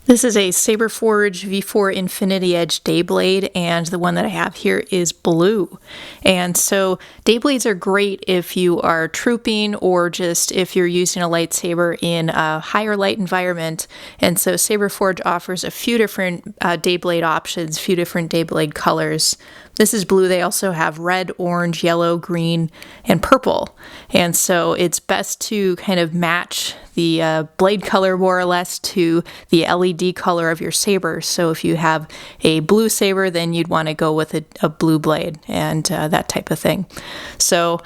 This is a Saberforge V4 Infinity Edge day blade, and the one that I have here is blue. And so day blades are great if you are trooping or just if you're using a lightsaber in a higher light environment. And so Saberforge offers a few different day blade options, a few different day blade colors. This is blue. They also have red, orange, yellow, green, and purple. And so it's best to kind of match the blade color more or less to the LED color of your saber. So if you have a blue saber, then you'd want to go with a blue blade and that type of thing. So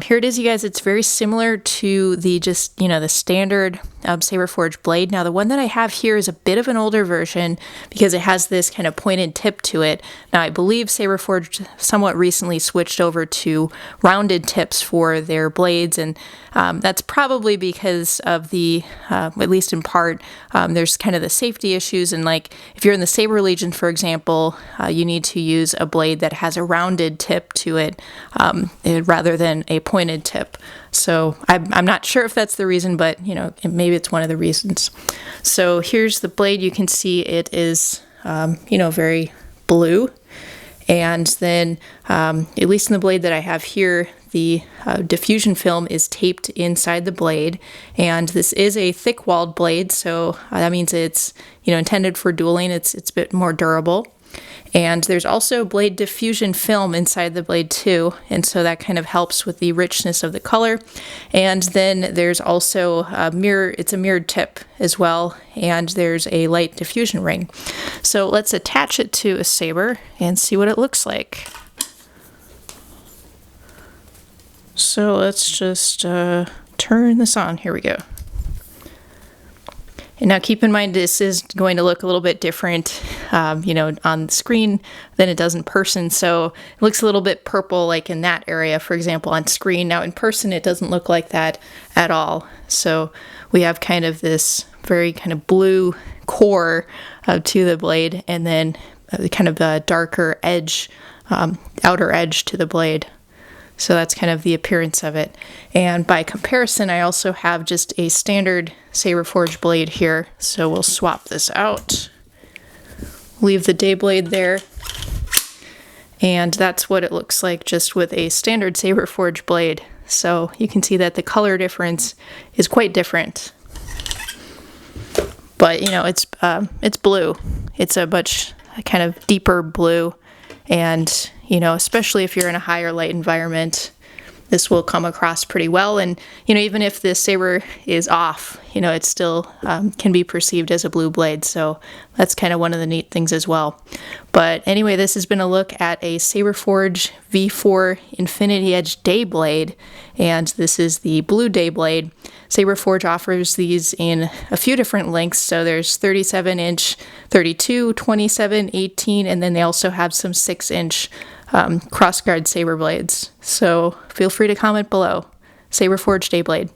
here it is, you guys. It's very similar to the the standard Saberforge blade. Now the one that I have here is a bit of an older version because it has this kind of pointed tip to it. Now I believe Saberforge somewhat recently switched over to rounded tips for their blades, and that's probably because of at least in part, there's kind of the safety issues, and like if you're in the Saber Legion, for example, you need to use a blade that has a rounded tip to it rather than a pointed tip. So I'm not sure if that's the reason, but maybe it's one of the reasons. So here's the blade. You can see it is very blue. And then, at least in the blade that I have here, the diffusion film is taped inside the blade. And this is a thick-walled blade, so that means it's intended for dueling. It's a bit more durable. And there's also blade diffusion film inside the blade too, and so that kind of helps with the richness of the color. And then there's also it's a mirrored tip as well, and there's a light diffusion ring. So let's attach it to a saber and see what it looks like. So let's just turn this on. Here we go. And now keep in mind this is going to look a little bit different, on the screen than it does in person. So it looks a little bit purple like in that area, for example, on screen. Now in person it doesn't look like that at all. So we have kind of this very kind of blue core to the blade, and then kind of a darker edge, outer edge to the blade. So that's kind of the appearance of it. And by comparison, I also have just a standard Saberforge blade here. So we'll swap this out. Leave the day blade there. And that's what it looks like just with a standard Saberforge blade. So you can see that the color difference is quite different. But it's blue. It's a much kind of deeper blue. And especially if you're in a higher light environment, this will come across pretty well. And, even if the saber is off, it still can be perceived as a blue blade. So that's kind of one of the neat things as well. But anyway, this has been a look at a Saberforge V4 Infinity Edge day blade. And this is the blue day blade. Saberforge offers these in a few different lengths. So there's 37-inch, 32, 27, 18, and then they also have some 6-inch crossguard saber blades. So feel free to comment below. Saberforge day blade.